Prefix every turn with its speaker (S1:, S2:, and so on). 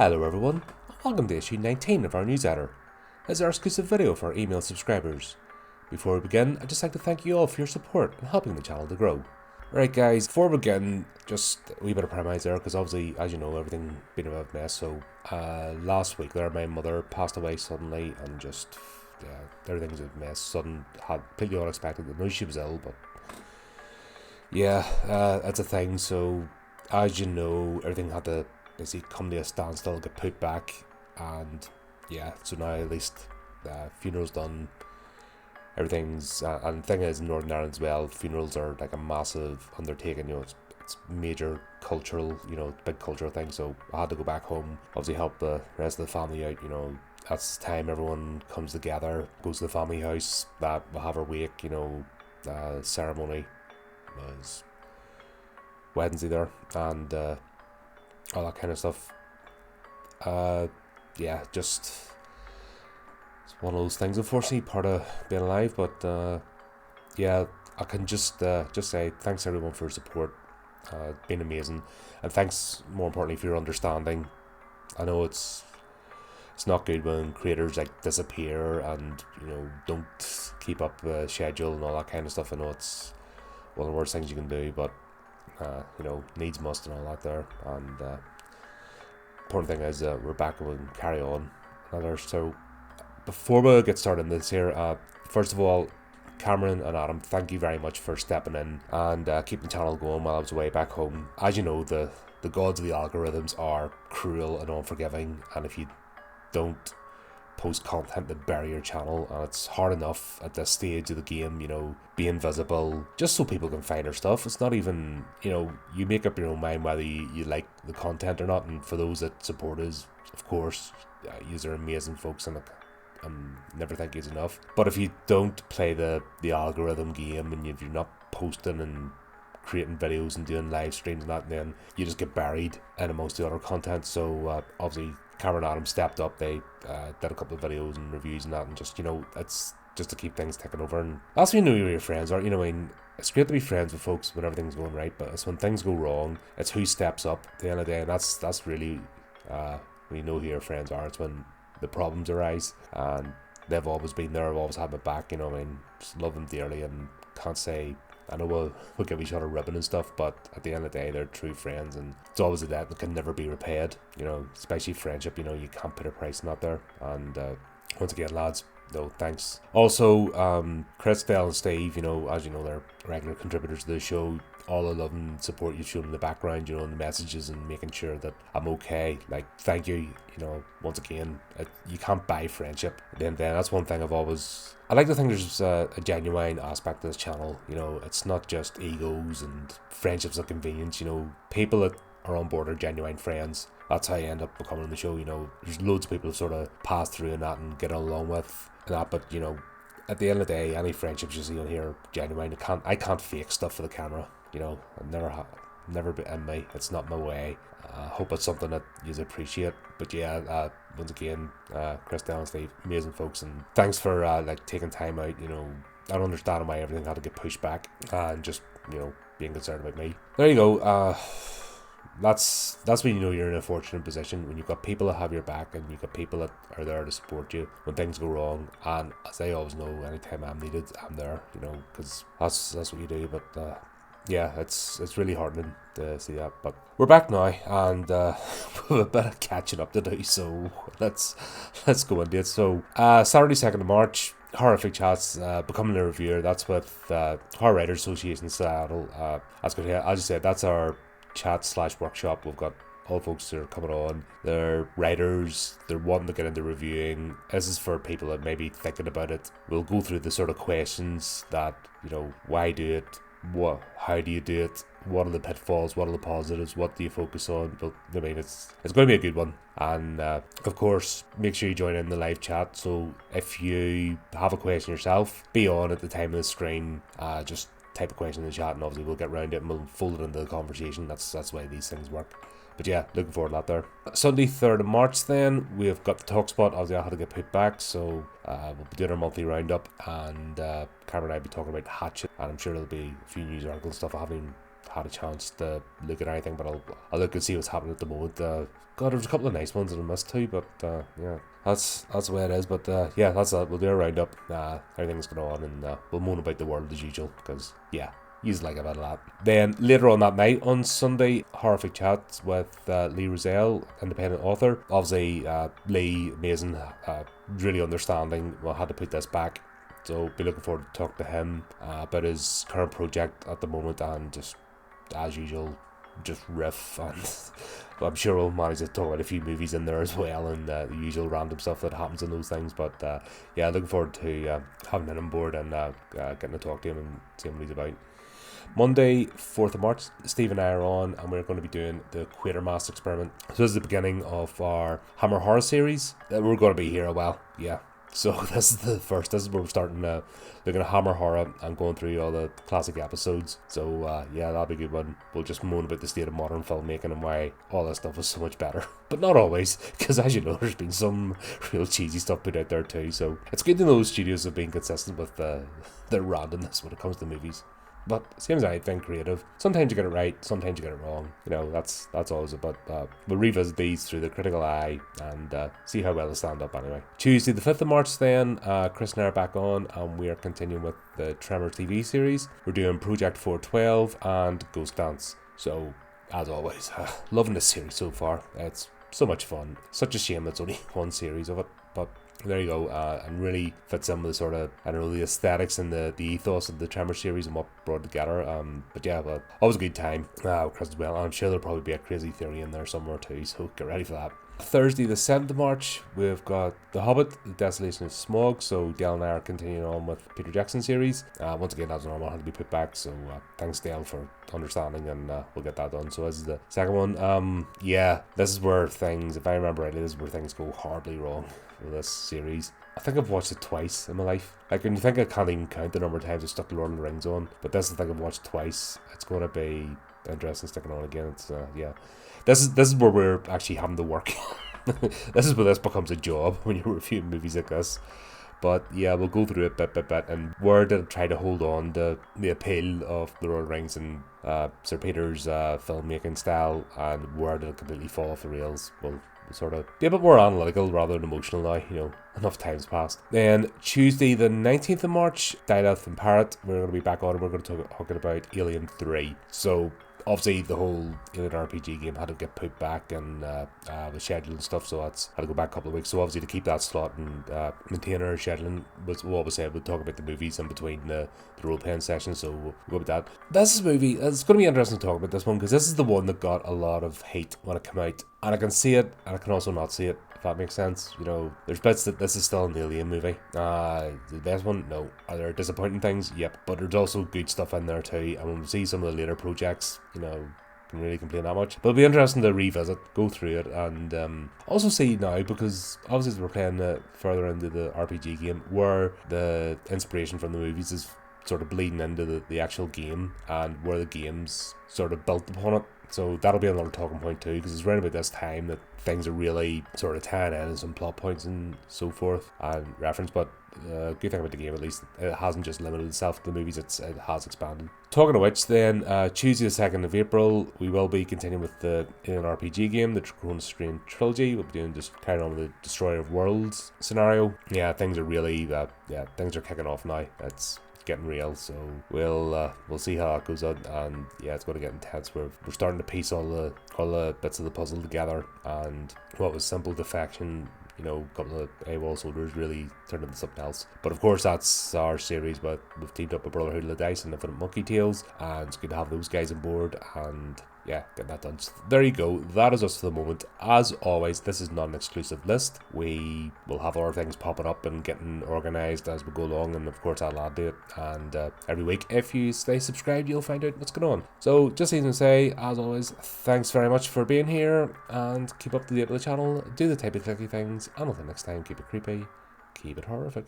S1: Hello everyone, welcome to issue 19 of our newsletter. This is our exclusive video for our email subscribers. Before we begin, I'd just like to thank you all for your support in helping the channel to grow. Right guys, before we begin, just a wee bit of premise there, because obviously, as you know, everything been a bit of a mess. So last week there, my mother passed away suddenly, and just, everything's a mess. Sudden, had completely unexpected. I know she was ill, but yeah, that's a thing. So as you know, everything had to basically come to a standstill, get put back, and yeah, so now at least funeral's done. Everything's and the thing is, in Northern Ireland as well, funerals are like a massive undertaking. You know, it's major cultural, big cultural thing. So I had to go back home, obviously help the rest of the family out. You know, that's the time everyone comes together, goes to the family house. That we'll have our wake. Ceremony was Wednesday there, and all that kind of stuff. Yeah, just it's one of those things. Unfortunately, part of being alive. But yeah, I can just say thanks everyone for your support. It's been amazing, and thanks more importantly for your understanding. I know it's not good when creators like disappear and don't keep up the schedule and all that kind of stuff. I know it's one of the worst things you can do, but needs must and all that there. And important thing is we're back and we can carry on. So before we get started in this here, first of all, Cameron and Adam, thank you very much for stepping in and keeping the channel going while I was away back home. As you know, the gods of the algorithms are cruel and unforgiving, and if you don't post content to bury your channel, and it's hard enough at this stage of the game, being visible just so people can find our stuff. It's not even, you make up your own mind whether you like the content or not. And for those that support us, of course, you are amazing folks, and never think it's enough. But if you don't play the algorithm game, and if you're not posting and creating videos and doing live streams and that, then you just get buried in amongst the other content. So obviously Cameron and Adam stepped up. They did a couple of videos and reviews and that, and just it's just to keep things ticking over. And that's when you know who your friends are. It's great to be friends with folks when everything's going right, but it's when things go wrong, it's who steps up at the end of the day. And that's really when you know who your friends are. It's when the problems arise, and they've always been there. I've always had my back. Just love them dearly, and can't say. I know we'll give each other ribbon and stuff, but at the end of the day, they're true friends, and it's always a debt that can never be repaid. Especially friendship. You can't put a price on that there. And once again, lads, no thanks. Also, Chris, Dale, and Steve. As you know, they're regular contributors to the show. All the love and support you've shown in the background, and the messages and making sure that I'm okay. Like, thank you. Once again, you can't buy friendship. Then that's one thing I like to think there's a genuine aspect to this channel. It's not just egos and friendships of convenience. People that are on board are genuine friends. That's how you end up becoming on the show. There's loads of people who sort of pass through and that and get along with that, but at the end of the day, any friendships you see on here are genuine. I can't fake stuff for the camera. I've never been in me. It's not my way. I hope it's something that you appreciate. But yeah, once again, Chris, Dale, and Steve, amazing folks, and thanks for taking time out. I don't understand why everything had to get pushed back, and just being concerned about me. There you go. That's when you're in a fortunate position, when you've got people that have your back, and you've got people that are there to support you when things go wrong. And as I always know, anytime I'm needed, I'm there. Because that's what you do. But yeah, it's really heartening to see that. But we're back now, and we have a bit of catching up to do, so let's go into it. So Saturday 2nd of March, HORRORific chats, becoming a reviewer. That's with Horror Writers Association Seattle. That's good. As you said, that's our chat/workshop. We've got all folks that are coming on. They're writers, they're wanting to get into reviewing. This is for people that may be thinking about it. We'll go through the sort of questions that, why do it? How do you do it? What are the pitfalls? What are the positives? What do you focus on? But it's going to be a good one. And of course, make sure you join in the live chat. So if you have a question yourself, be on at the time of the stream. Just type a question in the chat, and obviously we'll get around it and we'll fold it into the conversation. That's why these things work. But yeah, looking forward to that there. Sunday 3rd of March then, we've got the talk spot. Obviously I had to get put back, so we'll be doing our monthly roundup, and Cameron and I will be talking about Hatchet, and I'm sure there'll be a few news articles and stuff I haven't even had a chance to look at anything, but I'll look and see what's happening at the moment. God, there's a couple of nice ones that I missed too, but yeah, that's the way it is. But yeah, that's that. We'll do a roundup. Everything's going on, and we'll moan about the world as usual, because yeah, he's like about that. Then later on that night, on Sunday, Horrific Chats with Lee Rozelle, independent author. Obviously, Lee, amazing, really understanding. Well, had to put this back. So be looking forward to talk to him about his current project at the moment, and just as usual, just riff, and I'm sure we'll manage to talk about a few movies in there as well, and the usual random stuff that happens in those things. But yeah, looking forward to having him on board and getting to talk to him and seeing what he's about. Monday, 4th of March, Steve and I are on, and we're going to be doing the Quatermass experiment. So this is the beginning of our Hammer horror series. We're going to be here a while, yeah. So this is the first. This is where we're starting looking at Hammer horror and going through all the classic episodes. So yeah, that'll be a good one. We'll just moan about the state of modern filmmaking and why all this stuff is so much better. But not always, because as you know, there's been some real cheesy stuff put out there too. So it's good to know studios have been consistent with their randomness when it comes to movies. But same as anything creative, sometimes you get it right, sometimes you get it wrong. You know, that's always it. But we'll revisit these through the critical eye and see how well they stand up anyway. Tuesday the 5th of March then, Chris and I are back on, and we are continuing with the Tremor TV series. We're doing Project 412 and Ghost Dance. So, as always, loving this series so far. It's so much fun. Such a shame it's only one series of it, but there you go, and really fits in with the sort of, I don't know, the aesthetics and the ethos of the Tremor series and what brought it together. But yeah, well, always a good time Chris as well. I'm sure there'll probably be a crazy theory in there somewhere too, so get ready for that. Thursday the 7th of March, we've got The Hobbit, The Desolation of Smaug. So Dale and I are continuing on with Peter Jackson series. Once again, that's normal, had to be put back, so thanks Dale for understanding, and we'll get that done. So this is the second one. Yeah, this is where things, if I remember rightly, this is where things go horribly wrong with this series. I think I've watched it twice in my life. Like, when you think I can't even count the number of times I stuck the Lord of the Rings on, but this is the thing I've watched twice. It's going to be interesting sticking on again. It's yeah, this is where we're actually having to work. This is where this becomes a job, when you're reviewing movies like this. But yeah, we'll go through it bit by bit, and where did I try to hold on to the appeal of the Lord of the Rings and Sir Peter's filmmaking style, and where did it completely fall off the rails? Well, sort of be a bit more analytical rather than emotional now, you know, enough time's passed. Then Tuesday the 19th of March, Dilith and Parrot, we're going to be back on, and we're going to talk about Alien 3. So obviously the whole Alien RPG game had to get put back and the schedule and stuff, so that's had to go back a couple of weeks. So obviously to keep that slot and maintain our scheduling, we'll always say we'll talk about the movies in between the role playing sessions, so we'll go with that. This movie, it's going to be interesting to talk about this one, because this is the one that got a lot of hate when it came out, and I can see it and I can also not see it, if that makes sense. You know, there's bits that this is still an Alien movie. The best one, no. Are there disappointing things? Yep. But there's also good stuff in there too, and when we see some of the later projects, you know, can really complain that much. But it'll be interesting to revisit, go through it, and also see now, because obviously as we're playing further into the RPG game, where the inspiration from the movies is sort of bleeding into the actual game, and where the game's sort of built upon it. So that'll be another talking point too, because it's around about this time that things are really sort of tying in and some plot points and so forth and reference. But good thing about the game, at least, it hasn't just limited itself to the movies, it has expanded. Talking of which, then, Tuesday the 2nd of April, we will be continuing with the Alien RPG game, the Draconian Strain Trilogy. We'll be doing just carrying on with the Destroyer of Worlds scenario. Yeah, things are really, things are kicking off now. It's getting real, so we'll see how that goes on, and yeah, it's going to get intense. We're starting to piece all the bits of the puzzle together, and what was simple defection, you know, a couple of AWOL soldiers, really turned into something else. But of course, that's our series, but we've teamed up with Brotherhood of the Dice and Infinite Monkey Tales, and it's good to have those guys on board, and yeah, get that done. So there you go. That is us for the moment. As always, this is not an exclusive list. We will have other things popping up and getting organised as we go along, and of course I'll add to it. And every week, if you stay subscribed, you'll find out what's going on. So just even to say, as always, thanks very much for being here, and keep up to date with the channel. Do the type of clicky things, and until next time, keep it creepy, keep it horrific.